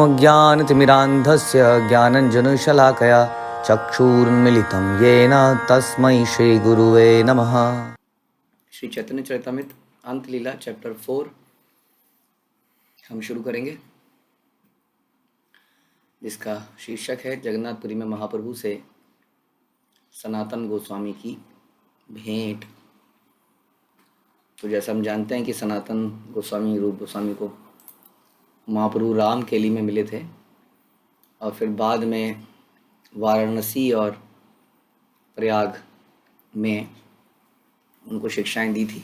अज्ञानतिमिरान्धस्य ज्ञानञ्जनशलाकया चक्षुरुन्मिलितं येन तस्मै श्रीगुरुवे नमः। श्री चैतन्य चरितामृत अंत लीला चैप्टर 4 हम शुरू करेंगे, जिसका शीर्षक है जगन्नाथपुरी में महाप्रभु से सनातन गोस्वामी की भेंट। तो जैसा हम जानते हैं कि सनातन गोस्वामी रूप गोस्वामी को महाप्रभु राम केली में मिले थे और फिर बाद में वाराणसी और प्रयाग में उनको शिक्षाएं दी थी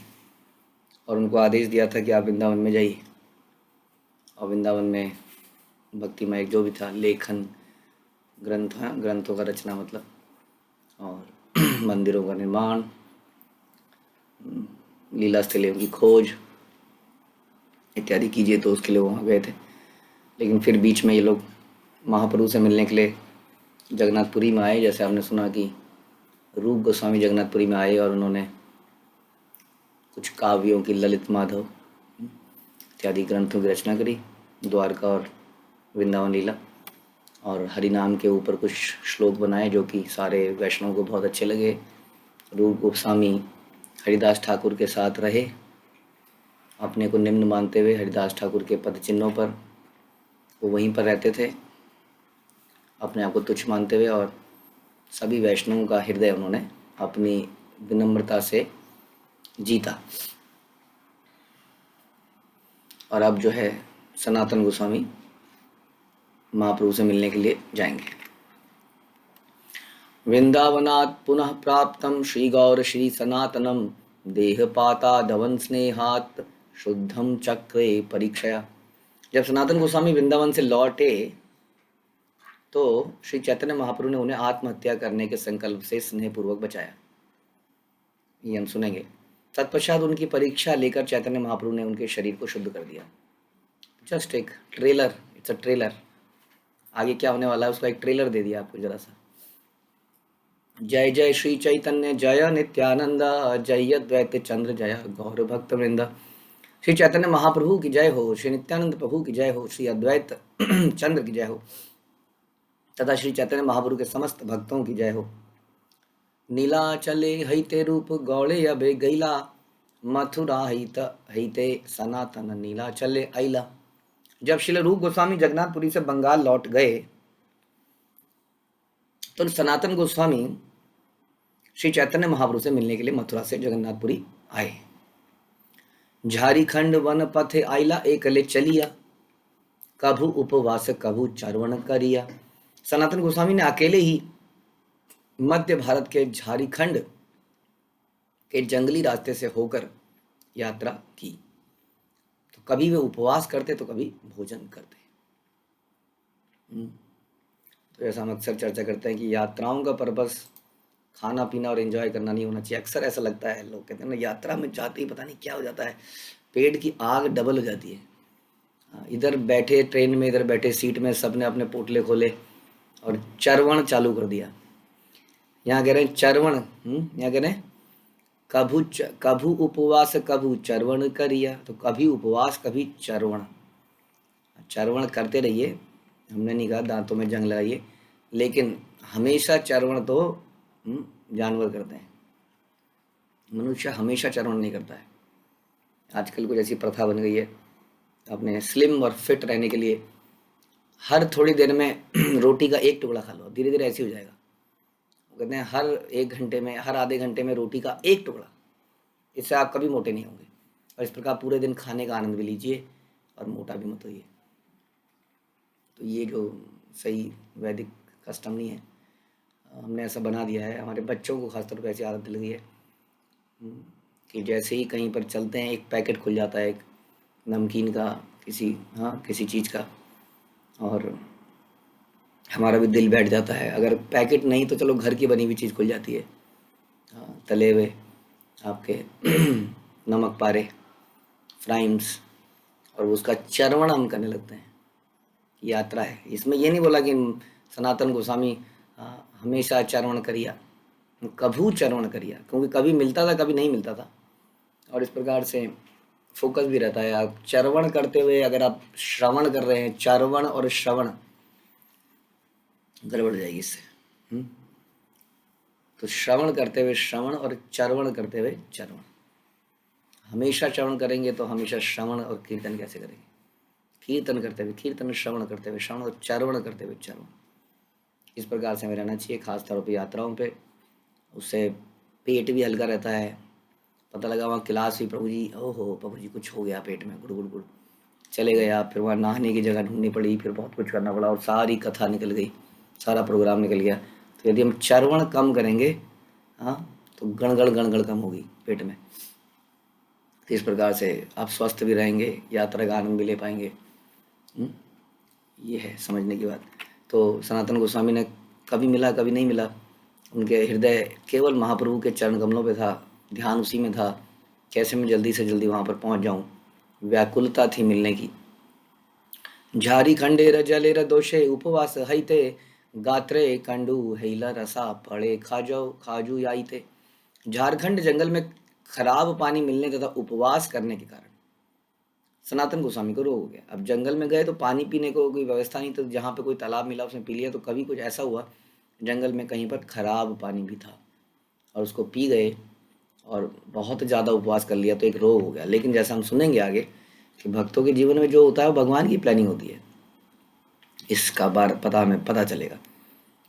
और उनको आदेश दिया था कि आप वृंदावन में जाइए और वृंदावन में भक्तिमय जो भी था लेखन ग्रंथों का रचना मतलब और मंदिरों का निर्माण, लीला स्थलों की खोज इत्यादि कीजिए। तो उसके लिए वहाँ गए थे, लेकिन फिर बीच में ये लोग महाप्रभु से मिलने के लिए जगन्नाथपुरी में आए। जैसे आपने सुना कि रूप गोस्वामी जगन्नाथपुरी में आए और उन्होंने कुछ काव्यों की, ललित माधव इत्यादि ग्रंथों की रचना करी, द्वारका और वृंदावन लीला, और हरिनाम के ऊपर कुछ श्लोक बनाए जो कि सारे वैष्णव को बहुत अच्छे लगे। रूप गोस्वामी हरिदास ठाकुर के साथ रहे, अपने को निम्न मानते हुए हरिदास ठाकुर के पद चिन्हों पर वो वहीं पर रहते थे, अपने आप को तुच्छ मानते हुए, और सभी वैष्णवों का हृदय उन्होंने अपनी विनम्रता से जीता। और अब जो है सनातन गोस्वामी महाप्रभु से मिलने के लिए जाएंगे। वृंदावनात् पुनः प्राप्तम श्री गौर श्री सनातनम देहपाता धवन स्नेहात् शुद्धम चक्रे परीक्षया। जब सनातन गोस्वामी वृंदावन से लौटे तो श्री चैतन्य महाप्रभु ने उन्हें आत्महत्या करने के संकल्प से स्नेहपूर्वक बचाया। ये हम सुनेंगे। तत्पश्चात उनकी परीक्षा लेकर चैतन्य महाप्रभु ने उनके शरीर को शुद्ध कर दिया। जस्ट एक ट्रेलर, इट्स अ ट्रेलर। आगे क्या होने वाला है उसका एक ट्रेलर दे दिया आपको जरा सा। जय जय श्री चैतन्य जय नित्यानंद, जय अद्वैत चंद्र जय गौर भक्त वृंद। श्री चैतन्य महाप्रभु की जय हो, श्री नित्यानंद प्रभु की जय हो, श्री अद्वैत चंद्र की जय हो, तथा श्री चैतन्य महाप्रभु के समस्त भक्तों की जय हो। नीलाचले हईते रूप गौड़े अबे गैला, मथुरा हईते सनातन नीलाचले आइला। जब श्रील रूप गोस्वामी जगन्नाथपुरी से बंगाल लौट गए तो सनातन गोस्वामी श्री चैतन्य महाप्रभु से मिलने के लिए मथुरा से जगन्नाथपुरी आए। झारीखंड वन पथे आइला एकले चलिया, कभू उपवास कभू चरवण करिया। सनातन गोस्वामी ने अकेले ही मध्य भारत के झारीखंड के जंगली रास्ते से होकर यात्रा की। तो कभी वे उपवास करते तो कभी भोजन करते। तो ऐसा हम अक्सर चर्चा करते हैं कि यात्राओं का पर्पस खाना पीना और एंजॉय करना नहीं होना चाहिए। अक्सर ऐसा लगता है, लोग कहते हैं ना यात्रा में जाते ही पता नहीं क्या हो जाता है, पेट की आग डबल हो जाती है। इधर बैठे ट्रेन में, इधर बैठे सीट में, सबने अपने पोटले खोले और चरवण चालू कर दिया। यहाँ कह रहे हैं चरवण, यहाँ कह रहे हैं कभू उपवास कभू चरवण करिया। तो कभी उपवास कभी चरवण, चरवण करते रहिए। हमने नहीं कहा दांतों में जंग लगाइए, लेकिन हमेशा चरवण तो जानवर करते हैं, मनुष्य हमेशा चरवण नहीं करता है। आजकल कुछ ऐसी प्रथा बन गई है, अपने स्लिम और फिट रहने के लिए हर थोड़ी देर में रोटी का एक टुकड़ा खा लो, धीरे धीरे ऐसे हो जाएगा। वो कहते हैं हर एक घंटे में, हर आधे घंटे में रोटी का एक टुकड़ा, इससे आप कभी मोटे नहीं होंगे। और इस प्रकार पूरे दिन खाने का आनंद भी लीजिए और मोटा भी मत होइए। तो ये जो सही वैदिक कस्टम नहीं है, हमने ऐसा बना दिया है। हमारे बच्चों को खासतौर पर ऐसी आदत लगी है कि जैसे ही कहीं पर चलते हैं एक पैकेट खुल जाता है, एक नमकीन का, किसी चीज़ का, और हमारा भी दिल बैठ जाता है। अगर पैकेट नहीं तो चलो घर की बनी हुई चीज़ खुल जाती है, तले हुए आपके नमक पारे, फ्राइम्स, और उसका चरवण हम करने लगते हैं। यात्रा है, इसमें ये नहीं बोला कि सनातन गोस्वामी हमेशा चरवण करिया, कभू चरवण करिया, क्योंकि कभी मिलता था कभी नहीं मिलता था। और इस प्रकार से फोकस भी रहता है। आप चरवण करते हुए अगर आप श्रवण कर रहे हैं, चरवण और श्रवण गड़बड़ जाएगी इससे। तो श्रवण करते हुए श्रवण और चरवण करते हुए चरवण। हमेशा श्रवण करेंगे तो हमेशा श्रवण और कीर्तन कैसे करेंगे? कीर्तन करते हुए कीर्तन, श्रवण करते हुए श्रवण और चरवण करते हुए चरवण। इस प्रकार से हमें रहना चाहिए, खास तौर पर यात्राओं पे। उससे पेट भी हल्का रहता है। पता लगा वहाँ क्लास हुई, प्रभु जी, ओहो प्रभु जी कुछ हो गया पेट में, गुड़ गुड़ गुड़, चले गए आप। फिर वहाँ नहाने की जगह ढूंढनी पड़ी, फिर बहुत कुछ करना पड़ा और सारी कथा निकल गई, सारा प्रोग्राम निकल गया। तो यदि हम चरवण कम करेंगे, हाँ, तो गणगण गणगण कम होगी पेट में। तो इस प्रकार से आप स्वस्थ भी रहेंगे, यात्रा का आनंद भी ले पाएंगे। ये है समझने की बात। तो सनातन गोस्वामी ने कभी मिला कभी नहीं मिला, उनके हृदय केवल महाप्रभु के चरण कमलों पे था, ध्यान उसी में था। कैसे मैं जल्दी से जल्दी वहाँ पर पहुँच जाऊँ, व्याकुलता थी मिलने की। झारी खंडेर जलेर दोषे उपवास हईते, गात्रे कंडू हेला रसा फड़े खाजो खाजू याईते। झारखंड जंगल में खराब पानी मिलने तथा उपवास करने के कारण सनातन गोस्वामी को रोग हो गया। अब जंगल में गए तो पानी पीने को कोई व्यवस्था नहीं, तो जहाँ पे कोई तालाब मिला उसने पी लिया। तो कभी कुछ ऐसा हुआ जंगल में कहीं पर खराब पानी भी था और उसको पी गए और बहुत ज़्यादा उपवास कर लिया, तो एक रोग हो गया। लेकिन जैसा हम सुनेंगे आगे कि भक्तों के जीवन में जो होता है वो भगवान की प्लानिंग होती है, इसका बार पता हमें पता चलेगा।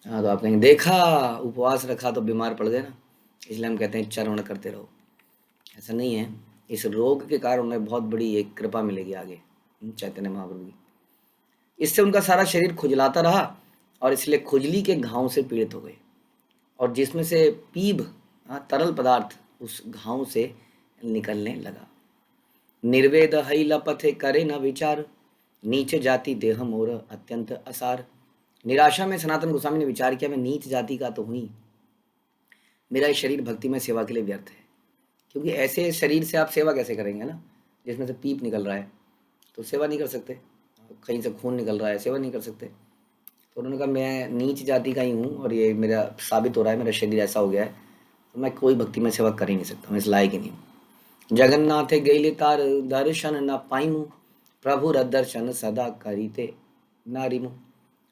हाँ, तो आप कहेंगे देखा उपवास रखा तो बीमार पड़ गए ना, इसलिए हम कहते हैं चरण करते रहो। ऐसा नहीं है, इस रोग के कारण उन्हें बहुत बड़ी एक कृपा मिलेगी आगे चैतन्य महाप्रभु की। इससे उनका सारा शरीर खुजलाता रहा और इसलिए खुजली के घाव से पीड़ित हो गए, और जिसमें से पीभ, तरल पदार्थ उस घाव से निकलने लगा। निर्वेद हई लपथे करे न विचार, नीच जाति देह मोर अत्यंत असार। निराशा में सनातन गोस्वामी ने विचार किया, मैं नीच जाति का तो हुई, मेरा ये शरीर भक्ति में सेवा के लिए व्यर्थ है। क्योंकि ऐसे शरीर से आप सेवा कैसे करेंगे ना, जिसमें से पीप निकल रहा है, तो सेवा नहीं कर सकते। कहीं से खून निकल रहा है, सेवा नहीं कर सकते। तो उन्होंने कहा मैं नीच जाति का ही हूँ और ये मेरा साबित हो रहा है, मेरा शरीर ऐसा हो गया है, तो मैं कोई भक्ति में सेवा कर ही नहीं सकता, मैं इस लायक ही नहीं हूँ। जगन्नाथ गैले तार दर्शन न पाईमु, प्रभु दर्शन सदा करीते नारीमु।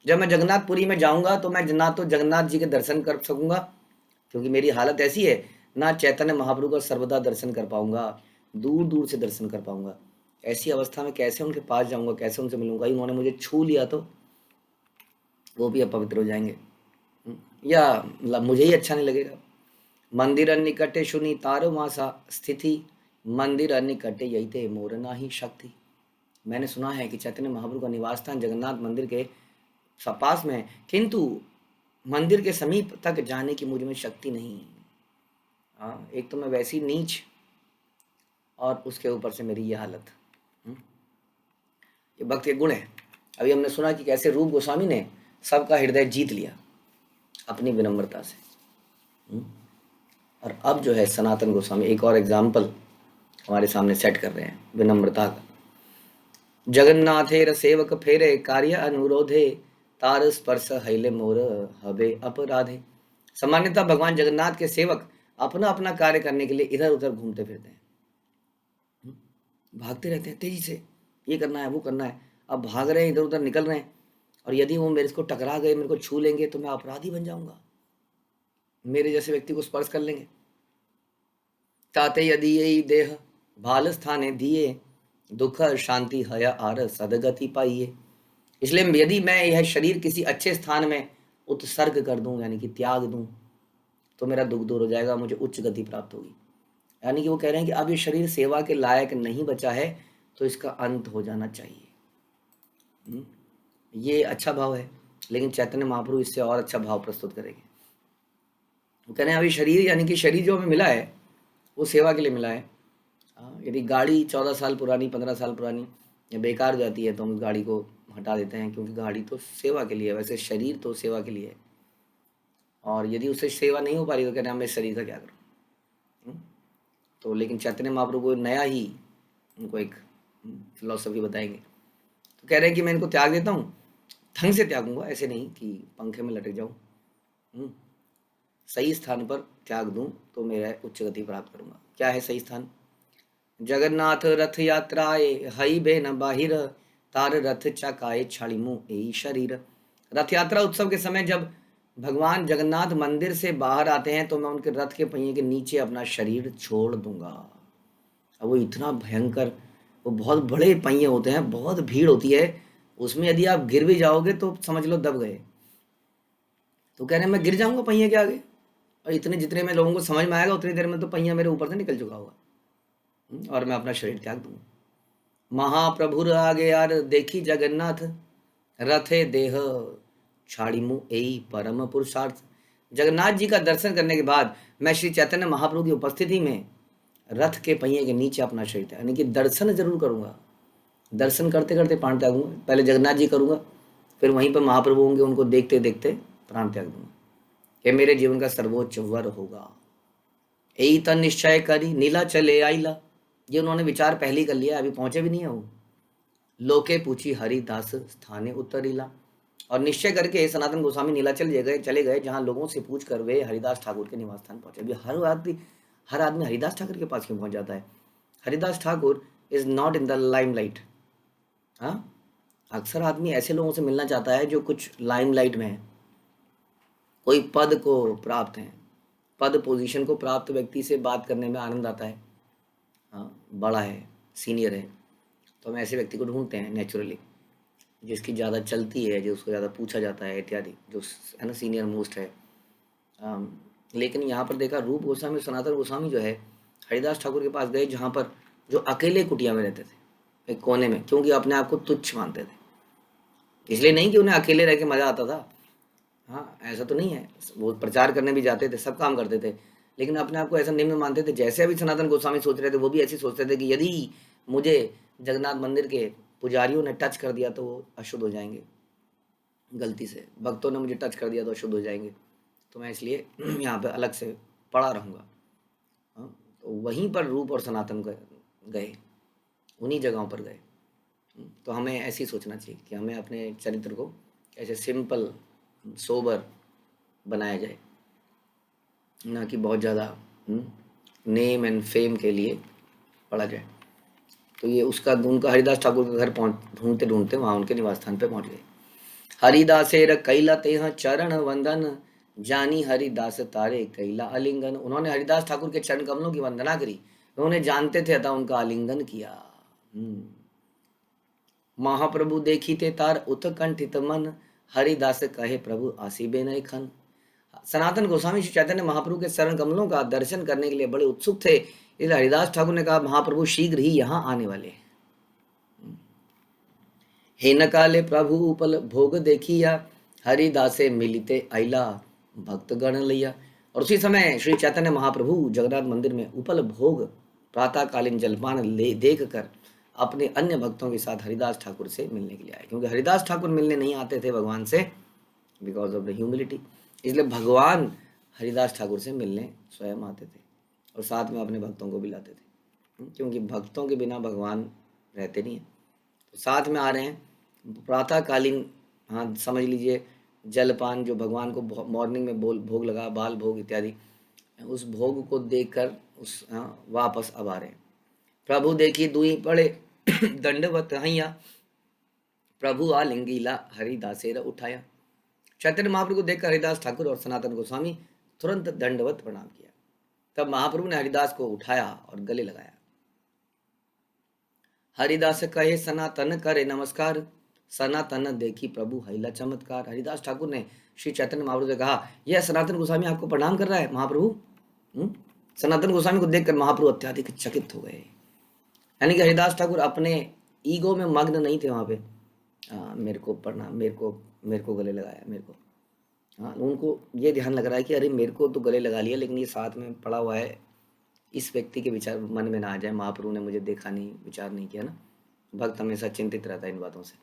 जब मैं जगन्नाथपुरी में जाऊंगा तो मैं ना तो जगन्नाथ जी के दर्शन कर सकूंगा, क्योंकि मेरी हालत ऐसी है, ना चैतन्य महाप्रभु का सर्वदा दर्शन कर पाऊंगा, दूर दूर से दर्शन कर पाऊंगा। ऐसी अवस्था में कैसे उनके पास जाऊंगा, कैसे उनसे मिलूंगा? उन्होंने मुझे छू लिया तो वो भी अपवित्र हो जाएंगे, या मुझे ही अच्छा नहीं लगेगा। मंदिर निकटे सुनी तारो मासा स्थिति, मंदिर निकटे यही थे मोर नाही शक्ति। मैंने सुना है कि चैतन्य महाप्रभु का निवास स्थान जगन्नाथ मंदिर के पास में है, किंतु मंदिर के समीप तक जाने की मुझ में शक्ति नहीं। हाँ, एक तो मैं वैसी नीच और उसके ऊपर से मेरी ये हालत। ये भक्त के गुण है। अभी हमने सुना कि कैसे रूप गोस्वामी ने सबका हृदय जीत लिया अपनी विनम्रता से। और अब जो है सनातन गोस्वामी एक और एग्जाम्पल हमारे सामने सेट कर रहे हैं विनम्रता का। जगन्नाथेर सेवक फेरे कार्य अनुरोधे, तार स्पर्श हैले मोर हबे अपराधे। सामान्यतः भगवान जगन्नाथ के सेवक अपना अपना कार्य करने के लिए इधर उधर घूमते फिरते हैं, भागते रहते हैं तेजी से, ये करना है वो करना है। अब भाग रहे हैं, इधर उधर निकल रहे हैं, और यदि वो मेरे को टकरा गए, मेरे को छू लेंगे तो मैं अपराधी बन जाऊंगा, मेरे जैसे व्यक्ति को स्पर्श कर लेंगे। ताते यदि यही देह भाल स्थाने दिए, दुख शांति हया आर सदगति पाइए। इसलिए यदि मैं यह शरीर किसी अच्छे स्थान में उत्सर्ग कर दूं, यानी कि त्याग दूं, तो मेरा दुख दूर हो जाएगा, मुझे उच्च गति प्राप्त होगी। यानी कि वो कह रहे हैं कि अब ये शरीर सेवा के लायक नहीं बचा है, तो इसका अंत हो जाना चाहिए। ये अच्छा भाव है, लेकिन चैतन्य महाप्रभु इससे और अच्छा भाव प्रस्तुत करेंगे। वो कह रहे हैं अभी शरीर, यानी कि शरीर जो हमें मिला है वो सेवा के लिए मिला है। यदि गाड़ी 14 साल पुरानी, 15 साल पुरानी या बेकार जाती है तो हम उस गाड़ी को हटा देते हैं, क्योंकि गाड़ी तो सेवा के लिए है, वैसे शरीर तो सेवा के लिए है। और यदि उससे सेवा नहीं हो पा रही तो कहते हैं मैं शरीर का क्या करूँ। तो लेकिन चैतन्य महाप्रभु को नया ही उनको एक फिलॉसफी बताएंगे। तो कह रहे हैं कि मैं इनको त्याग देता हूँ, ढंग से त्यागूंगा, ऐसे नहीं कि पंखे में लटक जाऊँ। सही स्थान पर त्याग दूँ तो मेरा उच्च गति प्राप्त करूँगा। क्या है सही स्थान? जगन्नाथ रथ यात्राए हई बेन बाहिर, तार रथ चकाए छाड़िमु एई शरीर। रथ यात्रा उत्सव के समय जब भगवान जगन्नाथ मंदिर से बाहर आते हैं तो मैं उनके रथ के पहिए के नीचे अपना शरीर छोड़ दूंगा। अब वो इतना भयंकर, वो बहुत बड़े पहिए होते हैं, बहुत भीड़ होती है उसमें, यदि आप गिर भी जाओगे तो समझ लो दब गए। तो कह रहे हैं मैं गिर जाऊंगा पहिए के आगे, और इतने जितने में लोगों को समझ में आएगा उतनी देर में तो पहिया मेरे ऊपर से निकल चुका होगा, और मैं अपना शरीर त्याग दूंगा। महाप्रभुर आगे यार देखी जगन्नाथ, रथे देह छाड़िमु एई परम पुरुषार्थ। जगन्नाथ जी का दर्शन करने के बाद मैं श्री चैतन्य महाप्रभु की उपस्थिति में रथ के पहिए के नीचे अपना शरीर त्याग, यानी कि दर्शन जरूर करूंगा। दर्शन करते करते प्राण त्यागूंगा, पहले जगन्नाथ जी करूंगा, फिर वहीं पर महाप्रभु होंगे, उनको देखते देखते प्राण त्याग दूंगा। ये मेरे जीवन का सर्वोच्च वर होगा। यही तन निश्चय करी नीला चले आईला, ये उन्होंने विचार पहले ही कर लिया, अभी पहुंचे भी नहीं है वो। लोके पूछी हरिदास स्थाने उतरीला, और निश्चय करके सनातन गोस्वामी नीलाचल चले गए जहां लोगों से पूछ कर वे हरिदास ठाकुर के निवास स्थान पहुंचे। अभी हर आदमी हरिदास ठाकुर के पास क्यों पहुंच जाता है? Haridas Thakur is not in the limelight. हाँ, अक्सर आदमी ऐसे लोगों से मिलना चाहता है जो कुछ लाइमलाइट में है, कोई पद को प्राप्त है, पद पोजीशन को प्राप्त व्यक्ति से बात करने में आनंद आता है। हाँ, बड़ा है, सीनियर है, तो हम ऐसे व्यक्ति को ढूंढते हैं नेचुरली, जिसकी ज़्यादा चलती है, जो उसको ज़्यादा पूछा जाता है इत्यादि, जो है ना सीनियर मोस्ट है। लेकिन यहाँ पर देखा रूप गोस्वामी सनातन गोस्वामी जो है हरिदास ठाकुर के पास गए, जहाँ पर जो अकेले कुटिया में रहते थे एक कोने में, क्योंकि अपने आप को तुच्छ मानते थे। इसलिए नहीं कि उन्हें अकेले रह के मज़ा आता था, हाँ ऐसा तो नहीं है, वो प्रचार करने भी जाते थे, सब काम करते थे, लेकिन अपने आप को ऐसा निम्न मानते थे। जैसे अभी सनातन गोस्वामी सोच रहे थे, वो भी ऐसे सोचते थे कि यदि मुझे जगन्नाथ मंदिर के पुजारियों ने टच कर दिया तो वो अशुद्ध हो जाएंगे, गलती से भक्तों ने मुझे टच कर दिया तो अशुद्ध हो जाएंगे, तो मैं इसलिए यहाँ पे अलग से पड़ा रहूँगा। हाँ, तो वहीं पर रूप और सनातन गए, उन्हीं जगहों पर गए। तो हमें ऐसे ही सोचना चाहिए कि हमें अपने चरित्र को ऐसे सिंपल सोबर बनाया जाए, ना कि बहुत ज़्यादा नेम एंड फेम के लिए पड़ा जाए। तो ये उसका उनका हरिदास ठाकुर के घर पहुँच ढूंढते ढूंढते वहाँ उनके निवास स्थान पे पहुँच गए। हरिदासेर कैला तेह चरण वंदन, जानी हरिदास तारे कैला आलिंगन। उन्होंने हरिदास ठाकुर के चरण कमलों की वंदना करी, उन्होंने जानते थे अतः उनका आलिंगन किया। महाप्रभु देखी ते तार उत्कंठित मन, हरिदास कहे प्रभु आसी बेनय खन। सनातन गोस्वामी श्री चैतन्य महाप्रभु के चरण कमलों का दर्शन करने के लिए बड़े उत्सुक थे, इसलिए हरिदास ठाकुर ने कहा महाप्रभु शीघ्र ही यहाँ आने वाले हैं। हे नकाले प्रभु उपल भोग देखिया, हरिदासे मिलिते आइला भक्त गण लिया। और उसी समय श्री चैतन्य महाप्रभु जगन्नाथ मंदिर में उपल भोग प्रातःकालीन जलपान ले देख कर अपने अन्य भक्तों के साथ हरिदास ठाकुर से मिलने के लिए आए, क्योंकि हरिदास ठाकुर मिलने नहीं आते थे भगवान से बिकॉज ऑफ द ह्यूमिलिटी, इसलिए भगवान हरिदास ठाकुर से मिलने स्वयं आते थे और साथ में अपने भक्तों को भी लाते थे, क्योंकि भक्तों के बिना भगवान रहते नहीं हैं। तो साथ में आ रहे हैं प्रातःकालीन, हाँ समझ लीजिए जलपान, जो भगवान को मॉर्निंग में भोग लगा, बाल भोग इत्यादि, उस भोग को देखकर उस वापस अब आ रहे हैं। प्रभु देखी दुई पड़े दंडवत हैया, प्रभु आलिंगीला हरिदासेर उठाया। चैतन्य महाप्रभु को देखकर हरिदास ठाकुर और सनातन गोस्वामी तुरंत दंडवत प्रणाम किया। तब महाप्रभु ने हरिदास को उठाया और गले लगाया। हरिदास कहे सनातन करे नमस्कार, सनातन देखी प्रभु हैला चमत्कार। हरिदास ठाकुर ने श्री चैतन्य महाप्रभु से कहा, यह सनातन गोस्वामी आपको प्रणाम कर रहा है महाप्रभु। सनातन गोस्वामी को देखकर महाप्रभु अत्याधिक चकित हो गए, यानी कि हरिदास ठाकुर अपने ईगो में मग्न नहीं थे वहाँ पे। मेरे को प्रणाम, मेरे को गले लगाया, मेरे को, हाँ उनको ये ध्यान लग रहा है कि अरे मेरे को तो गले लगा लिया, लेकिन ये साथ में पड़ा हुआ है, इस व्यक्ति के विचार मन में ना आ जाए, महाप्रभु ने मुझे देखा नहीं, विचार नहीं किया ना। भक्त हमेशा चिंतित रहता है इन बातों से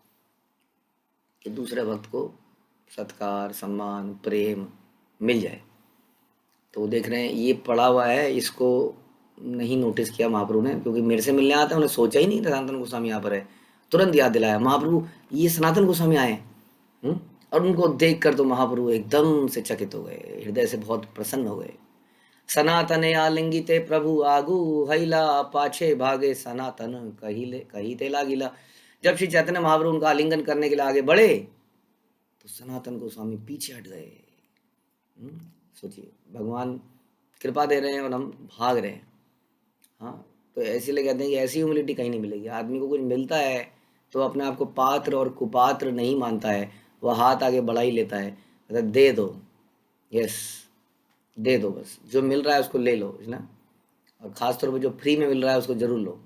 कि दूसरे भक्त को सत्कार, सम्मान, प्रेम मिल जाए। तो देख रहे हैं ये पड़ा हुआ है, इसको नहीं नोटिस किया महाप्रभु ने, क्योंकि मेरे से मिलने आता है, उन्हें सोचा ही नहीं सनातन गोस्वामी यहाँ पर है। तुरंत याद दिलाया महाप्रभु ये सनातन गोस्वामी आए हैं। और उनको देख कर तो महाप्रभु एकदम से चकित हो गए, हृदय से बहुत प्रसन्न हो गए। सनातने आलिंगिते प्रभु आगु हैला, पाछे भागे सनातन कही ते लागिला। जब श्री चैतन्य महाप्रभु उनका आलिंगन करने के लिए आगे बढ़े तो सनातन गोस्वामी पीछे हट गए। सोचिए, भगवान कृपा दे रहे हैं और हम भाग रहे हैं। हाँ, तो इसीलिए कहते हैं कि ऐसी ह्यूमिलिटी कहीं नहीं मिलेगी। आदमी को कुछ मिलता है तो अपने आप को पात्र और कुपात्र नहीं मानता है, वह हाथ आगे बढ़ा ही लेता है, कहता है, दे दो, यस दे दो, बस जो मिल रहा है उसको ले लो, है ना। और ख़ास तौर पे जो फ्री में मिल रहा है उसको ज़रूर लो,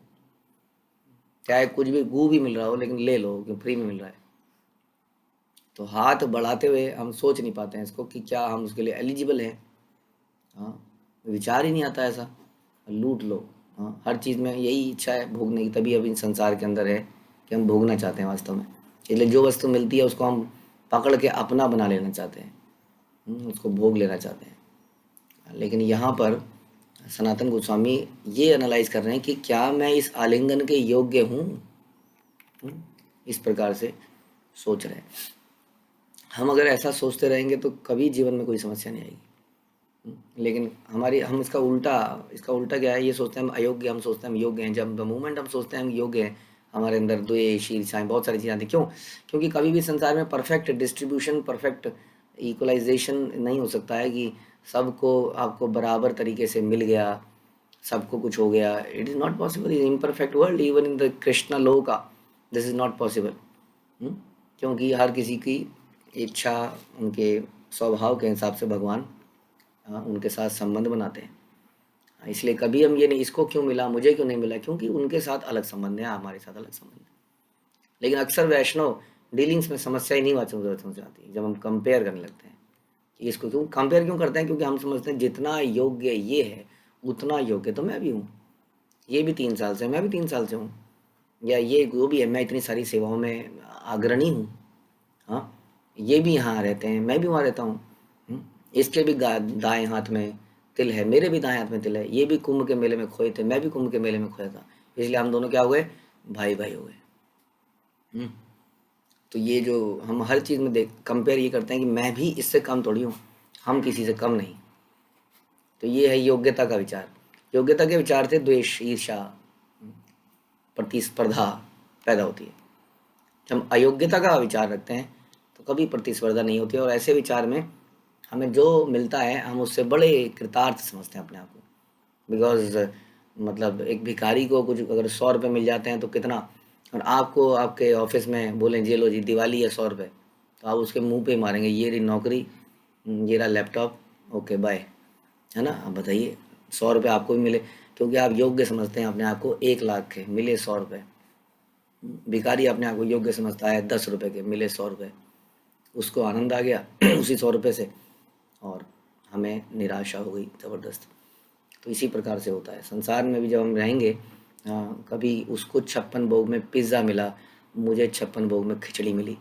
चाहे कुछ भी गू भी मिल रहा हो, लेकिन ले लो क्योंकि फ्री में मिल रहा है। तो हाथ बढ़ाते हुए हम सोच नहीं पाते हैं इसको कि क्या हम उसके लिए एलिजिबल हैं। हाँ, विचार ही नहीं आता ऐसा, लूट लो। हाँ, हर चीज़ में यही इच्छा है भोगने की, तभी अभी संसार के अंदर है कि हम भोगना चाहते हैं वास्तव में। इसलिए जो वस्तु मिलती है उसको हम पकड़ के अपना बना लेना चाहते हैं, उसको भोग लेना चाहते हैं। लेकिन यहाँ पर सनातन गोस्वामी ये एनालाइज कर रहे हैं कि क्या मैं इस आलिंगन के योग्य हूँ। इस प्रकार से सोच रहे हैं। हम अगर ऐसा सोचते रहेंगे तो कभी जीवन में कोई समस्या नहीं आएगी। लेकिन हमारी हम इसका उल्टा क्या है, ये सोचते हैं हम अयोग्य, हम सोचते हैं हम योग्य हैं। जब द मोमेंट हम सोचते हैं हम योग्य हैं, हमारे अंदर द्वेष ईर्ष्याएं बहुत सारी चीज़ें आती हैं। क्यों? क्योंकि कभी भी संसार में परफेक्ट डिस्ट्रीब्यूशन, परफेक्ट इक्वलाइजेशन नहीं हो सकता है कि सबको आपको बराबर तरीके से मिल गया, सबको कुछ हो गया। It is not possible in imperfect world, even in the Krishna लोका दिस इज़ नॉट पॉसिबल। क्योंकि हर किसी की इच्छा, उनके स्वभाव के हिसाब से भगवान उनके साथ संबंध बनाते हैं। इसलिए कभी हम ये नहीं इसको क्यों मिला मुझे क्यों नहीं मिला, क्योंकि उनके साथ अलग संबंध है, हमारे साथ अलग संबंध है। लेकिन अक्सर वैष्णव डीलिंग्स में समस्या ही नहीं आती जब हम कंपेयर करने लगते हैं कि इसको क्यों कंपेयर क्यों करते हैं, क्योंकि हम समझते हैं जितना योग्य ये है उतना योग्य तो मैं भी हूँ। ये भी 3 साल से, मैं भी 3 साल से हूँ, या ये जो भी है मैं इतनी सारी सेवाओं में अग्रणी हूँ। हाँ, ये भी यहाँ रहते हैं, मैं भी वहाँ रहता हूँ। इसके भी दाएं हाथ में तिल है, मेरे भी दाएं हाथ में तिल है। ये भी कुंभ के मेले में खोए थे, मैं भी कुंभ के मेले में खोया था। इसलिए हम दोनों क्या हुए, भाई भाई हो गए। तो ये जो हम हर चीज़ में देख कंपेयर ये करते हैं कि मैं भी इससे कम थोड़ी हूँ, हम किसी से कम नहीं। तो ये है योग्यता का विचार। योग्यता के विचार से द्वेष, ईर्ष्या, प्रतिस्पर्धा पैदा होती है। जब हम अयोग्यता का विचार रखते हैं तो कभी प्रतिस्पर्धा नहीं होती है, और ऐसे विचार में हमें जो मिलता है हम उससे बड़े कृतार्थ समझते हैं अपने आप को। बिकॉज मतलब एक भिखारी को कुछ अगर 100 रुपये मिल जाते हैं तो कितना, और आपको आपके ऑफिस में बोलें जे लो जी दिवाली है 100 रुपये, तो आप उसके मुंह पे मारेंगे ये रही नौकरी, ये रहा लैपटॉप, ओके बाय, है ना। अब बताइए 100 रुपये आपको भी मिले क्योंकि आप योग्य समझते हैं अपने आप को, 1 लाख के मिले 100 रुपये। भिखारी अपने आप को योग्य समझता है 10 रुपये के मिले 100 रुपये, उसको आनंद आ गया उसी 100 रुपये से, और हमें निराशा हो गई ज़बरदस्त। तो इसी प्रकार से होता है संसार में भी जब हम रहेंगे। कभी उसको 56 भोग में पिज़्ज़ा मिला, मुझे 56 भोग में खिचड़ी मिली।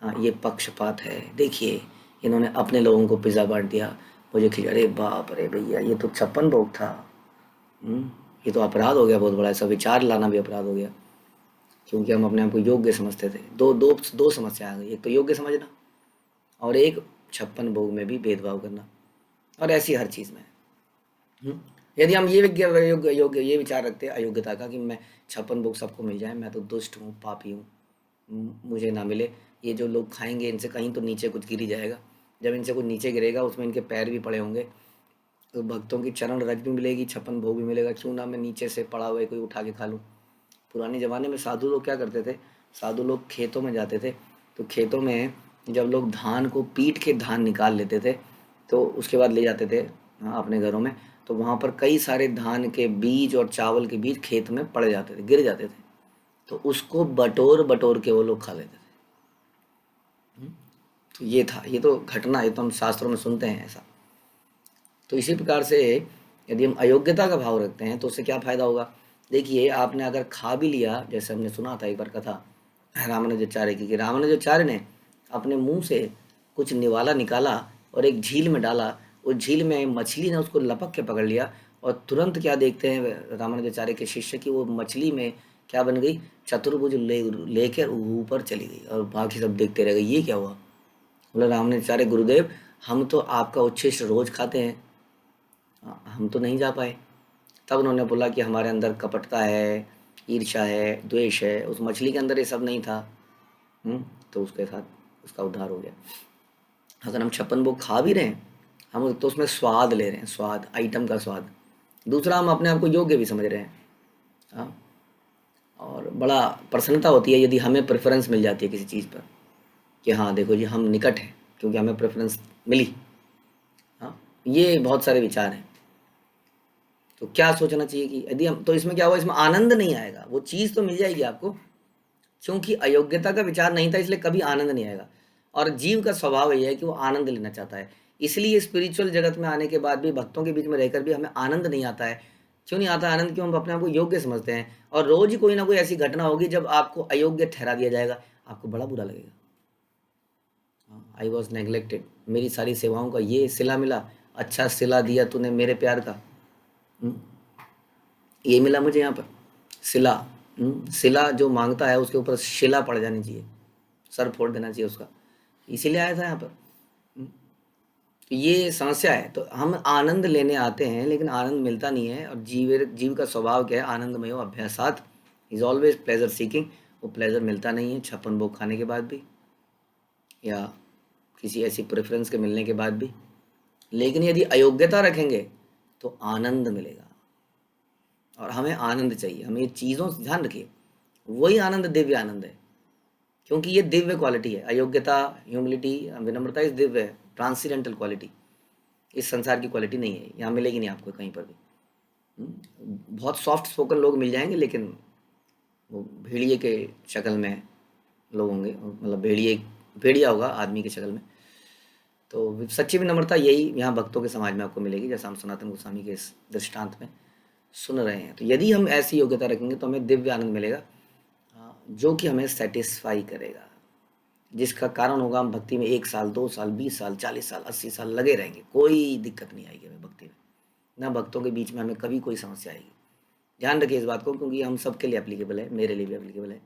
हाँ, ये पक्षपात है। देखिए इन्होंने अपने लोगों को पिज़्ज़ा बांट दिया, मुझे खिचड़ी, अरे बाप रे भैया ये तो 56 भोग था। ये तो अपराध हो गया बहुत बड़ा, ऐसा विचार लाना भी अपराध हो गया, क्योंकि हम अपने आप को योग्य समझते थे। दो समस्या आ गई, एक तो योग्य समझना और एक 56 भोग में भी भेदभाव करना, और ऐसी हर चीज़ में। यदि हम ये योग्य ये विचार रखते हैं अयोग्यता का कि मैं 56 भोग सबको मिल जाए, मैं तो दुष्ट हूँ, पापी हूँ, मुझे ना मिले। ये जो लोग खाएंगे इनसे कहीं तो नीचे कुछ गिर ही जाएगा, जब इनसे कुछ नीचे गिरेगा उसमें इनके पैर भी पड़े होंगे, तो भक्तों की चरण रज भी मिलेगी, 56 भोग भी मिलेगा, क्यों ना मैं नीचे से पड़ा हुआ कोई उठा के खा लूँ। पुराने ज़माने में साधु लोग क्या करते थे, साधु लोग खेतों में जाते थे, तो खेतों में जब लोग धान को पीट के धान निकाल लेते थे तो उसके बाद ले जाते थे अपने घरों में, तो वहाँ पर कई सारे धान के बीज और चावल के बीज खेत में पड़ जाते थे, गिर जाते थे, तो उसको बटोर बटोर के वो लोग खा लेते थे। तो ये था, ये तो घटना, ये तो हम शास्त्रों में सुनते हैं ऐसा। तो इसी प्रकार से यदि हम अयोग्यता का भाव रखते हैं तो उससे क्या फ़ायदा होगा। देखिए आपने अगर खा भी लिया, जैसे हमने सुना था एक बार कथा रामानुजाचार्य की, कि रामानुजाचार्य ने अपने मुंह से कुछ निवाला निकाला और एक झील में डाला, उस झील में मछली ने उसको लपक के पकड़ लिया, और तुरंत क्या देखते हैं रामानुजाचार्य के शिष्य की, वो मछली में क्या बन गई, चतुर्भुज लेकर ऊपर चली गई, और बाकी सब देखते रह गए ये क्या हुआ। बोला रामानुजाचार्य गुरुदेव हम तो आपका उच्छिष्ट रोज खाते हैं, हम तो नहीं जा पाए। तब उन्होंने बोला कि हमारे अंदर कपटता है, ईर्ष्या है, द्वेष है। उस मछली के अंदर ये सब नहीं था। तो उसके साथ उसका उद्धार हो गया। अगर हम छप्पन भोग खा भी रहे हैं, हम तो उसमें स्वाद ले रहे हैं, स्वाद, आइटम का स्वाद। दूसरा, हम अपने आप को योग्य भी समझ रहे हैं। हाँ, और बड़ा प्रसन्नता होती है यदि हमें प्रेफरेंस मिल जाती है किसी चीज़ पर, कि हाँ देखो जी, हम निकट हैं क्योंकि हमें प्रेफरेंस मिली। हाँ, ये बहुत सारे विचार हैं। तो क्या सोचना चाहिए कि यदि हम, तो इसमें क्या हुआ, इसमें आनंद नहीं आएगा। वो चीज़ तो मिल जाएगी आपको, क्योंकि अयोग्यता का विचार नहीं था, इसलिए कभी आनंद नहीं आएगा। और जीव का स्वभाव ये है कि वो आनंद लेना चाहता है। इसलिए स्पिरिचुअल जगत में आने के बाद भी, भक्तों के बीच में रहकर भी हमें आनंद नहीं आता है। क्यों नहीं आता आनंद? क्यों? हम अपने आप को योग्य समझते हैं, और रोज ही कोई ना कोई ऐसी घटना होगी जब आपको अयोग्य ठहरा दिया जाएगा, आपको बड़ा बुरा लगेगा। आई वॉज नेग्लेक्टेड, मेरी सारी सेवाओं का ये सिला मिला, अच्छा सिला दिया तूने मेरे प्यार का। हम्म, ये मिला मुझे यहाँ पर सिला। सिला जो मांगता है उसके ऊपर शिला पड़ जानी चाहिए, सर फोड़ देना चाहिए उसका। इसीलिए आया था यहाँ पर। तो ये समस्या है। तो हम आनंद लेने आते हैं लेकिन आनंद मिलता नहीं है। और जीव का स्वभाव क्या है? आनंदमय अभ्यासात, इज ऑलवेज प्लेजर सीकिंग। वो प्लेजर मिलता नहीं है छप्पन भोग खाने के बाद भी, या किसी ऐसी प्रेफरेंस के मिलने के बाद भी। लेकिन यदि अयोग्यता रखेंगे तो आनंद मिलेगा। और हमें आनंद चाहिए, हमें ये चीज़ों से ध्यान रखिए, वही आनंद दिव्य आनंद है। क्योंकि ये दिव्य क्वालिटी है। अयोग्यता, ह्यूमिलिटी, विनम्रता इस दिव्य है, ट्रांसीडेंटल क्वालिटी। इस संसार की क्वालिटी नहीं है, यहाँ मिलेगी नहीं आपको कहीं पर भी। बहुत सॉफ्ट स्पोकन लोग मिल जाएंगे, लेकिन वो भेड़िए के शक्ल में लोग होंगे, मतलब भेड़िया होगा आदमी की शक्ल में। तो सच्ची विनम्रता यही यहाँ भक्तों के समाज में आपको मिलेगी, जैसा हम सनातन गोस्वामी के इस दृष्टांत में सुन रहे हैं। तो यदि हम ऐसी योग्यता रखेंगे तो हमें दिव्य आनंद मिलेगा, जो कि हमें सेटिस्फाई करेगा, जिसका कारण होगा हम भक्ति में 1 साल, 2 साल, 20 साल, 40 साल, 80 साल लगे रहेंगे, कोई दिक्कत नहीं आएगी हमें भक्ति में। ना भक्तों के बीच में हमें कभी कोई समस्या आएगी। ध्यान रखिए इस बात को, क्योंकि हम सबके लिए एप्लीकेबल है, मेरे लिए भी एप्लीकेबल है।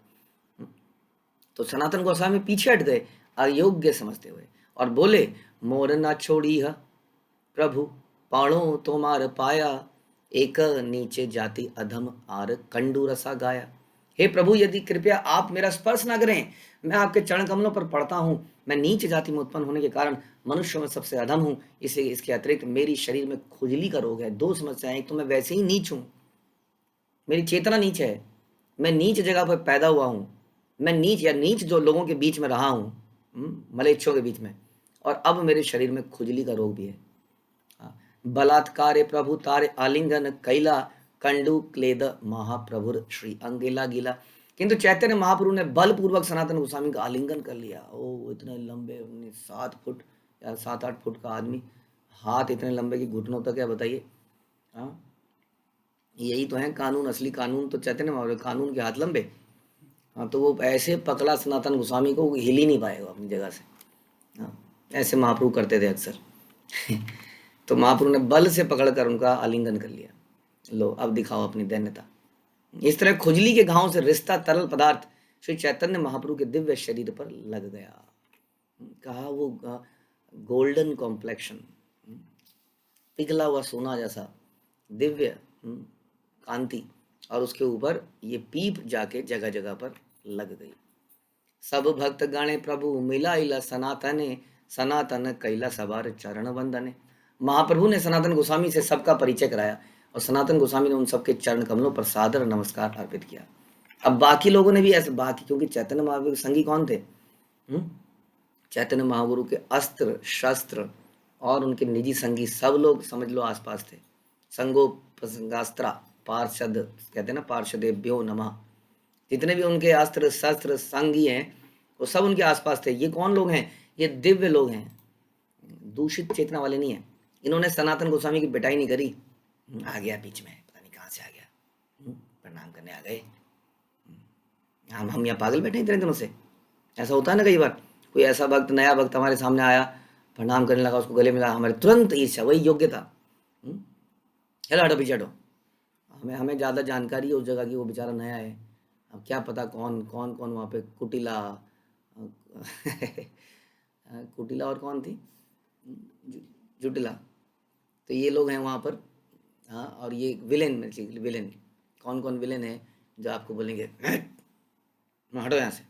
तो सनातन गोस्वामी पीछे हट गए अयोग्य समझते हुए, और बोले, मोर ना छोड़ी है प्रभु, पाणो तोमार पाया, एक नीचे जाति अधम आर कंडू रसा गाया। हे प्रभु, यदि कृपया आप मेरा स्पर्श ना करें, मैं आपके चरण कमलों पर पड़ता हूँ। मैं नीच जाति में उत्पन्न होने के कारण मनुष्यों में सबसे अधम हूँ। इसे इसके अतिरिक्त मेरी शरीर में खुजली का रोग है। 2 समस्याएं, एक तो मैं वैसे ही नीच हूँ, मेरी चेतना नीच है, मैं नीच जगह पर पैदा हुआ हूँ, मैं नीच या नीच जो लोगों के बीच में रहा हूँ, मलेच्छों के बीच में, और अब मेरे शरीर में खुजली का रोग भी है। बलात्कारे प्रभु तारे आलिंगन कैला, कंडू क्लेद महाप्रभुर श्री अंगिला गिला। किंतु चैतन्य महाप्रभु ने बलपूर्वक सनातन गोस्वामी का आलिंगन कर लिया। ओ, इतने लंबे, 7 फुट या 7-8 फुट का आदमी, हाथ इतने लंबे कि घुटनों तक है, बताइए। हाँ, यही तो है कानून, असली कानून तो चैतन्य महाप्रभु, कानून के हाथ लंबे। हाँ, तो वो ऐसे पकड़ा सनातन गोस्वामी को, हिल ही नहीं पाएगा अपनी जगह से। हाँ, ऐसे महाप्रभु करते थे अक्सर। तो महाप्रभु ने बल से पकड़कर उनका आलिंगन कर लिया। लो, अब दिखाओ अपनी दैन्यता। इस तरह खुजली के घावों से रिश्ता तरल पदार्थ श्री चैतन्य महाप्रभु के दिव्य शरीर पर लग गया। कहा वो गोल्डन कॉम्प्लेक्शन, पिघला हुआ सोना जैसा दिव्य कांति, और उसके ऊपर ये पीप जाके जगह जगह पर लग गई। सब भक्त गणे प्रभु मिलाइला सनातने, सनातन कैला सवार चरण वंदने। महाप्रभु ने सनातन गोस्वामी से सबका परिचय कराया, और सनातन गोस्वामी ने उन सबके चरण कमलों पर सादर नमस्कार अर्पित किया। अब बाकी लोगों ने भी ऐसे, बाकी, क्योंकि चैतन्य महाप्रभु के संगी कौन थे? चैतन्य महाप्रभु के अस्त्र शस्त्र और उनके निजी संगी सब लोग समझ लो आसपास थे। संगोपसंगास्त्रा पार्षद, कहते हैं ना, पार्षदेभ्यो नमः। जितने भी उनके अस्त्र शस्त्र संगी हैं, वो सब उनके आसपास थे। ये कौन लोग हैं? ये दिव्य लोग हैं, दूषित चेतना वाले नहीं है। इन्होंने सनातन गोस्वामी की पिटाई नहीं करी। आ गया बीच में, पता नहीं कहाँ से आ गया, प्रणाम करने आ गए। हम यहाँ पागल बैठे इतने दिनों से। ऐसा होता है ना कई बार, कोई ऐसा भक्त, नया भक्त हमारे सामने आया, प्रणाम करने लगा, उसको गले मिला, हमारे तुरंत ईर्ष्या, वही योग्यता, चलो हटो पीछे हटो। हमें हमें ज़्यादा जानकारी है उस जगह की, वो बेचारा नया है, अब क्या पता कौन कौन कौन वहाँ पे कुटिला कुटिला और कौन थी, जुटिला, तो ये लोग हैं वहाँ पर। हाँ, और ये विलेन में, विलेन कौन कौन विलेन है जो आपको बोलेंगे हटो यहाँ से।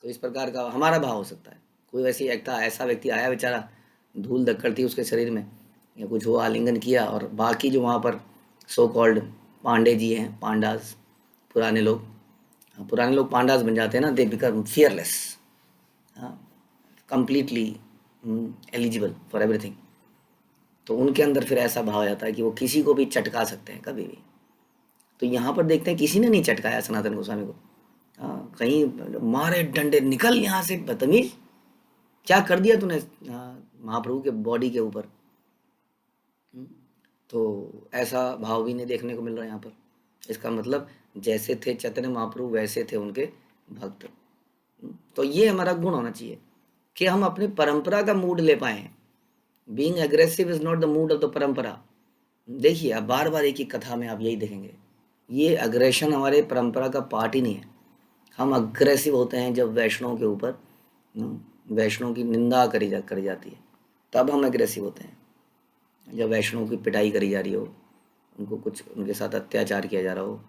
तो इस प्रकार का हमारा भाव हो सकता है। कोई वैसी ऐसा व्यक्ति आया बेचारा, धूल धक्कड़ थी उसके शरीर में या कुछ हुआ, आलिंगन किया, और बाकी जो वहाँ पर सो कॉल्ड पांडे जी हैं, पांडास, पुराने लोग, पुराने लोग पांडास बन जाते हैं ना, they become fearless, completely eligible for everything. तो उनके अंदर फिर ऐसा भाव आ जाता है कि वो किसी को भी चटका सकते हैं कभी भी। तो यहाँ पर देखते हैं किसी ने नहीं चटकाया सनातन गोस्वामी को। हाँ, कहीं मारे डंडे, निकल यहाँ से बदतमीज, क्या कर दिया तूने महाप्रभु के बॉडी के ऊपर। तो ऐसा भाव भी नहीं देखने को मिल रहा है यहाँ पर। इसका मतलब जैसे थे चैतन्य महाप्रभु वैसे थे उनके भक्त। तो ये हमारा गुण होना चाहिए कि हम अपनी परंपरा का मूड ले पाए। Being aggressive is not the mood off the परंपरा। देखिए, आप बार बार एक ही कथा में आप यही देखेंगे, ये अग्रेशन हमारे परंपरा का पार्ट ही नहीं है। हम अग्रेसिव होते हैं जब वैष्णव के ऊपर वैष्णव की निंदा करी जाती है, तब हम एग्रेसिव होते हैं। जब वैष्णव की पिटाई करी जा रही हो, उनको कुछ उनके साथ अत्याचार किया जा रहा हो,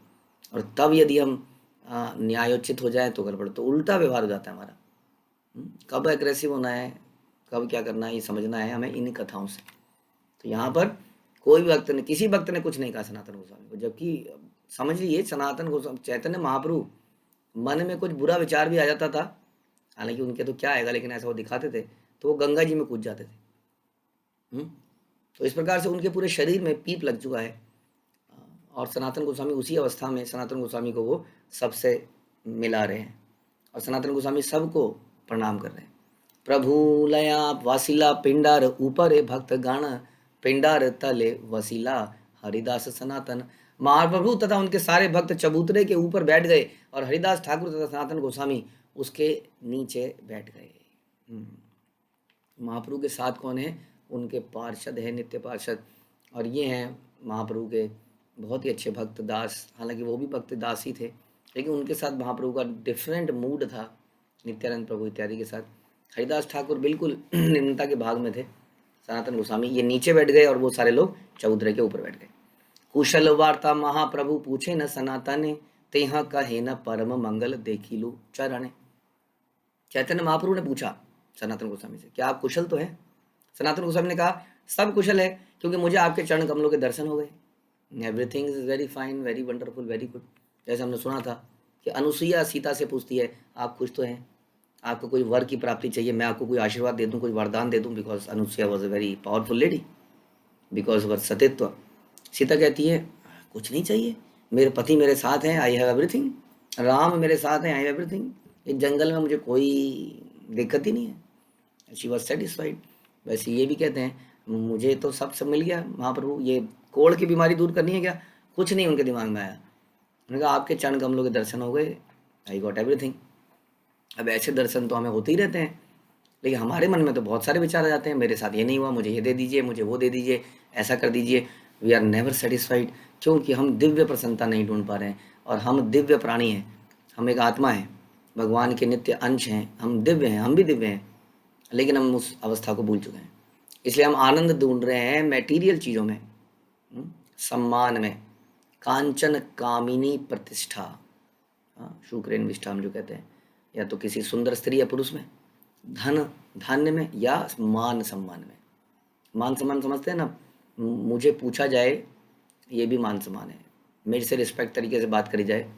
और तब यदि हम न्यायोचित हो जाए तो गड़बड़, तो उल्टा व्यवहार हो जाता है हमारा। कब एग्रेसिव होना है, कब क्या करना है, ये समझना है हमें इन्हीं कथाओं से। तो यहाँ पर कोई भी भक्त ने, किसी भक्त ने कुछ नहीं कहा सनातन गोस्वामी को, जबकि समझ लीजिए सनातन गोस्वामी चैतन्य महाप्रभु मन में कुछ बुरा विचार भी आ जाता था, हालांकि उनके तो क्या आएगा, लेकिन ऐसा वो दिखाते थे, तो वो गंगा जी में कूद जाते थे। तो इस प्रकार से उनके पूरे शरीर में पीप लग चुका है, और सनातन गोस्वामी उसी अवस्था में सनातन गोस्वामी को वो सबसे मिला रहे हैं, और सनातन गोस्वामी सबको प्रणाम कर रहे हैं। प्रभु लया वासिला पिंडार ऊपर भक्त गण, पिंडार तले वसीला हरिदास सनातन। महाप्रभु तथा उनके सारे भक्त चबूतरे के ऊपर बैठ गए, और हरिदास ठाकुर तथा सनातन गोस्वामी उसके नीचे बैठ गए। महाप्रभु के साथ कौन है? उनके पार्षद है, नित्य पार्षद, और ये हैं महाप्रभु के बहुत ही अच्छे भक्त दास। हालांकि वो भी भक्त दास ही थे, लेकिन उनके साथ महाप्रभु का डिफरेंट मूड था, नित्यानंद प्रभु इत्यादि के साथ। हरिदास ठाकुर बिल्कुल निम्नता के भाग में थे, सनातन गोस्वामी ये नीचे बैठ गए, और वो सारे लोग चबूतरे के ऊपर बैठ गए। कुशल वार्ता महाप्रभु पूछे न सनातन, तेहा कहे न परम मंगल देखिलु चरण। चैतन्य महाप्रभु ने पूछा सनातन गोस्वामी से, क्या आप कुशल तो हैं? सनातन गोस्वामी ने कहा, सब कुशल है, क्योंकि मुझे आपके चरण कमलों के दर्शन हो गए। Everything is very fine, very wonderful, very good. जैसे हमने सुना था कि अनुसुईया सीता से पूछती है, आप खुश तो हैं? आपको कोई वर की प्राप्ति चाहिए, मैं आपको कोई आशीर्वाद दे दूं, कोई वरदान दे दूं, because Anusuya was a very powerful lady, because वर सतीत्व। सीता कहती है, कुछ नहीं चाहिए, मेरे पति मेरे साथ हैं, आई हैव एवरीथिंग। राम मेरे साथ हैं, आई हैव एवरीथिंग। इस जंगल में मुझे कोई दिक्कत ही नहीं है। She was satisfied. वैसे ये भी कहते हैं, मुझे तो सब मिल गया महाप्रभु, ये कोढ़ की बीमारी दूर करनी है क्या? कुछ नहीं उनके दिमाग में आया। उन्होंने कहा, आपके चरण कमलों के दर्शन हो गए, आई गॉट एवरीथिंग। अब ऐसे दर्शन तो हमें होते ही रहते हैं, लेकिन हमारे मन में तो बहुत सारे विचार आ जाते हैं, मेरे साथ ये नहीं हुआ, मुझे ये दे दीजिए, मुझे वो दे दीजिए, ऐसा कर दीजिए। वी आर नेवर सेटिस्फाइड, क्योंकि हम दिव्य प्रसन्नता नहीं ढूंढ पा रहे हैं, और हम दिव्य प्राणी हैं, हम एक आत्मा हैं, भगवान के नित्य अंश हैं, हम दिव्य हैं, हम भी दिव्य हैं, लेकिन हम उस अवस्था को भूल चुके हैं। इसलिए हम आनंद ढूंढ रहे हैं मैटीरियल चीज़ों में, सम्मान में, कांचन कामिनी प्रतिष्ठा, शुक्रेन विष्ठाम जो कहते हैं, या तो किसी सुंदर स्त्री या पुरुष में, धन धान्य में, या मान सम्मान में। मान सम्मान समझते हैं ना, मुझे पूछा जाए ये भी मान सम्मान है, मेरे से रिस्पेक्ट तरीके से बात करी जाए,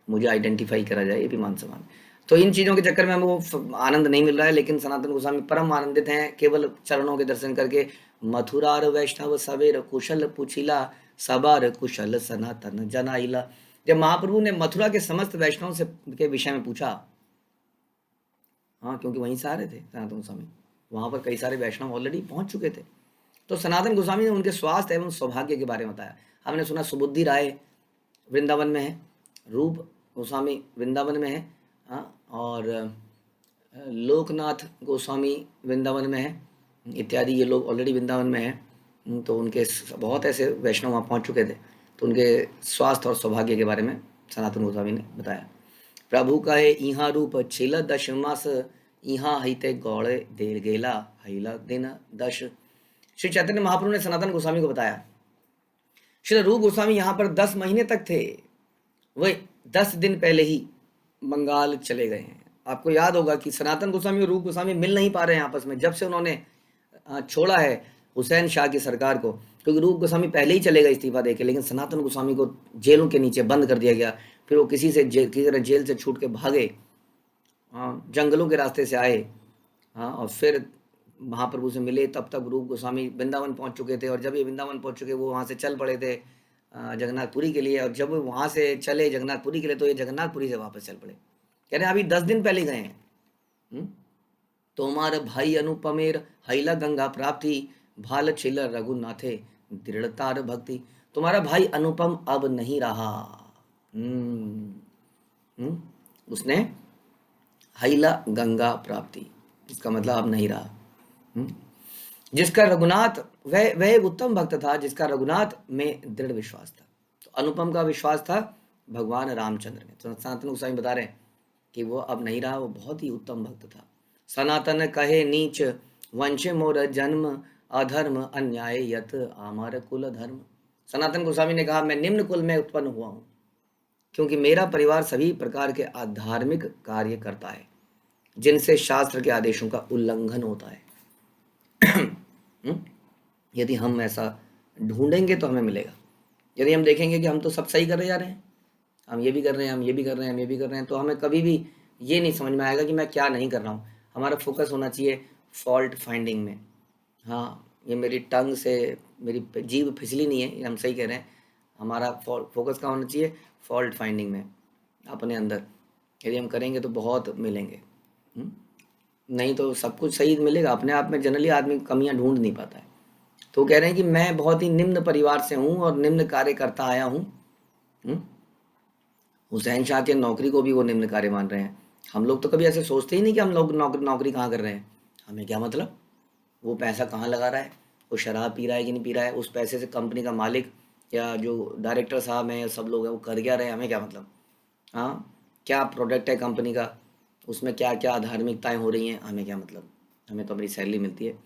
मुझे आइडेंटिफाई करा जाए, ये भी मान सम्मान है। तो इन चीज़ों के चक्कर में हमें वो आनंद नहीं मिल रहा है, लेकिन सनातन गोस्वामी परम आनंदित हैं केवल चरणों के दर्शन करके। मथुरार वैष्णव सवेर कुशल पुछिला, सबार कुशल सनातन जनाइला। जब महाप्रभु ने मथुरा के समस्त वैष्णव से के विषय में पूछा, हाँ, क्योंकि वहीं से आ रहे थे सनातन गोस्वामी, वहाँ पर कई सारे वैष्णव ऑलरेडी पहुँच चुके थे, तो सनातन गोस्वामी ने उनके स्वास्थ्य एवं सौभाग्य के बारे में बताया। हमने सुना सुबुद्धि राय वृंदावन में है, रूप गोस्वामी वृंदावन में है, हाँ, और लोकनाथ गोस्वामी वृंदावन में है, इत्यादि, ये लोग ऑलरेडी वृंदावन में हैं। तो उनके बहुत ऐसे वैष्णव वहाँ पहुँच चुके थे, तो उनके स्वास्थ्य और सौभाग्य के बारे में सनातन गोस्वामी ने बताया। प्रभु कहे इहाँ रूप छिल दश मास, इहाँ हिते गौड़े देर गेला, हिला दिन दश। श्री चैतन्य महाप्रभु ने सनातन गोस्वामी को बताया। श्री रूप गोस्वामी यहाँ पर 10 महीने तक थे, वह 10 दिन पहले ही बंगाल चले गए हैं। आपको याद होगा कि सनातन गोस्वामी और रूप गोस्वामी मिल नहीं पा रहे हैं आपस में, जब से उन्होंने छोड़ा है हुसैन शाह की सरकार को, क्योंकि रूप गोस्वामी पहले ही चले गए इस्तीफा देके, लेकिन सनातन गोस्वामी को जेलों के नीचे बंद कर दिया गया। फिर वो किसी तरह जेल से छूट के भागे, जंगलों के रास्ते से आए, और फिर महाप्रभु से मिले। तब तक रूप गोस्वामी वृंदावन पहुंच चुके थे, और जब ये वृंदावन पहुंच चुके वो वहाँ से चल पड़े थे जगन्नाथपुरी के लिए। और जब वो वहाँ से चले जगन्नाथपुरी के लिए, तो ये जगन्नाथपुरी से वापस चल पड़े। कह रहे हैं अभी 10 दिन पहले गए हैं। तोमार भाई अनुपमेर हैला गंगा प्राप्ति, भाल छिल रघुनाथे दृढ़तार भक्ति। तुम्हारा भाई अनुपम अब नहीं रहा। उसने हैला गंगा प्राप्ति, इसका मतलब अब नहीं रहा। जिसका रघुनाथ, वह एक उत्तम भक्त था जिसका रघुनाथ में दृढ़ विश्वास था। तो अनुपम का विश्वास था भगवान रामचंद्र में। तो सनातन गोस्वामी बता रहे हैं कि वो अब नहीं रहा, वो बहुत ही उत्तम भक्त था। सनातन कहे नीच वंश मोर जन्म, अधर्म अन्याय यत आमर कुल धर्म। सनातन गोस्वामी ने कहा मैं निम्न कुल में उत्पन्न हुआ हूँ, क्योंकि मेरा परिवार सभी प्रकार के आधार्मिक कार्य करता है जिनसे शास्त्र के आदेशों का उल्लंघन होता है। यदि हम ऐसा ढूंढेंगे तो हमें मिलेगा। यदि हम देखेंगे कि हम तो सब सही कर रहे जा रहे हैं, हम ये भी कर रहे हैं, हम ये भी कर रहे हैं, हम ये भी कर रहे हैं, तो हमें कभी भी ये नहीं समझ में आएगा कि मैं क्या नहीं कर रहा हूँ। हमारा फोकस होना चाहिए फॉल्ट फाइंडिंग में। हाँ, ये मेरी टंग से मेरी जीभ फिसली नहीं है, ये हम सही कह रहे हैं। हमारा फोकस कहाँ होना चाहिए? फॉल्ट फाइंडिंग में, अपने अंदर। यदि हम करेंगे तो बहुत मिलेंगे, नहीं तो सब कुछ सही मिलेगा। अपने आप में जनरली आदमी कमियां ढूंढ नहीं पाता है। तो कह रहे हैं कि मैं बहुत ही निम्न परिवार से हूँ और निम्न कार्य करता आया हूँ। हुसैन शाह के नौकरी को भी वो निम्न कार्य मान रहे हैं। हम लोग तो कभी ऐसे सोचते ही नहीं कि हम लोग नौकरी कहाँ कर रहे हैं, हमें क्या मतलब, वो पैसा कहाँ लगा रहा है, वो शराब पी रहा है कि नहीं पी रहा है, उस पैसे से कंपनी का मालिक या जो डायरेक्टर साहब हैं या सब लोग हैं वो कर क्या रहे हैं, हमें क्या मतलब। हाँ, क्या प्रोडक्ट है कंपनी का, उसमें क्या क्या धार्मिकताएं हो रही हैं, हमें क्या मतलब, हमें तो अपनी सैलरी मिलती है।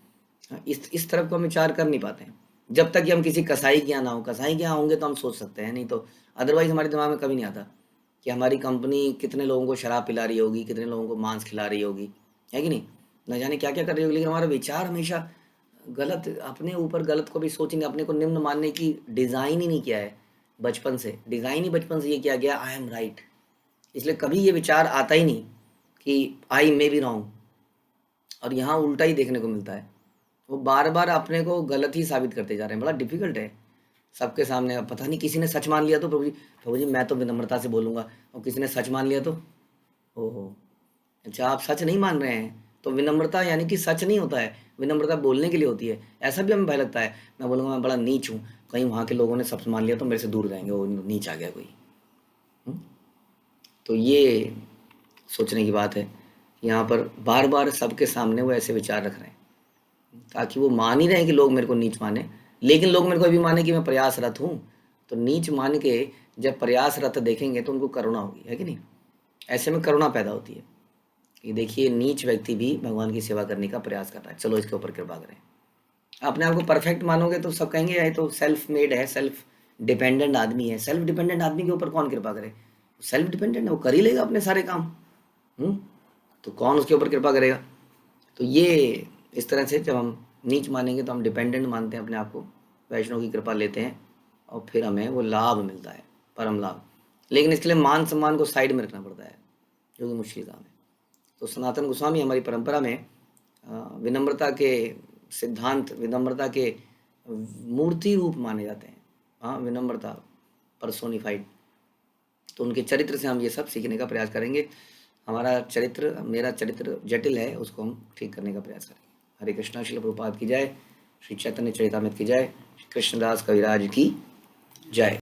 इस तरफ को हम विचार कर नहीं पाते हैं जब तक कि हम किसी कसाई के यहाँ ना हो। कसाई के यहाँ होंगे तो हम सोच सकते हैं, नहीं तो अदरवाइज हमारे दिमाग में कभी नहीं आता कि हमारी कंपनी कितने लोगों को शराब पिला रही होगी, कितने लोगों को मांस खिला रही होगी, है कि नहीं, न जाने क्या क्या कर रही होगी। लेकिन हमारा विचार हमेशा गलत, अपने ऊपर गलत को भी सोचेंगे। अपने को निम्न मानने की डिज़ाइन ही नहीं किया है बचपन से, डिज़ाइन ही बचपन से ये किया गया आई एम राइट। इसलिए कभी ये विचार आता ही नहीं कि आई मे बी रॉन्ग। और यहाँ उल्टा ही देखने को मिलता है, वो बार बार अपने को गलत ही साबित करते जा रहे हैं। बड़ा डिफिकल्ट है सबके सामने। पता नहीं किसी ने सच मान लिया तो प्रभु जी मैं तो विनम्रता से बोलूँगा, और किसी ने सच मान लिया तो ओहो, अच्छा आप सच नहीं मान रहे हैं तो विनम्रता यानी कि सच नहीं होता है। विनम्रता बोलने के लिए होती है। ऐसा भी हमें भय लगता है, मैं बोलूँगा मैं बड़ा नीच हूँ, कहीं वहाँ के लोगों ने सच मान लिया तो मेरे से दूर जाएंगे, वो नीच आ गया कोई। तो ये सोचने की बात है। यहाँ पर बार बार सबके सामने वो ऐसे विचार रख रहे हैं ताकि वो मान ही रहे हैं कि लोग मेरे को नीच माने, लेकिन लोग मेरे को भी माने कि मैं प्रयासरत हूँ। तो नीच मान के जब प्रयासरत देखेंगे तो उनको करुणा होगी, है कि नहीं। ऐसे में करुणा पैदा होती है कि देखिए नीच व्यक्ति भी भगवान की सेवा करने का प्रयास कर रहा है, चलो इसके ऊपर कृपा करें। अपने आप को परफेक्ट मानोगे तो सब कहेंगे ये तो सेल्फ मेड है, सेल्फ डिपेंडेंट आदमी है। सेल्फ डिपेंडेंट आदमी के ऊपर कौन कृपा करे? सेल्फ डिपेंडेंट है, वो कर ही लेगा अपने सारे काम। तो कौन उसके ऊपर कृपा करेगा? तो ये इस तरह से जब हम नीच मानेंगे तो हम डिपेंडेंट मानते हैं अपने आप को, वैष्णव की कृपा लेते हैं और फिर हमें वो लाभ मिलता है, परम लाभ। लेकिन इसके लिए मान सम्मान को साइड में रखना पड़ता है, जो कि मुश्किल काम है। तो सनातन गोस्वामी हमारी परंपरा में विनम्रता के सिद्धांत, विनम्रता के मूर्ति रूप माने जाते हैं। हाँ, विनम्रता पर्सोनिफाइड। तो उनके चरित्र से हम ये सब सीखने का प्रयास करेंगे। हमारा चरित्र, मेरा चरित्र जटिल है, उसको हम ठीक करने का प्रयास करेंगे। हरे कृष्णा। श्रील प्रभुपाद की जय। श्री चैतन्य चरितामृत की जय। श्री कृष्णदास कविराज की जय।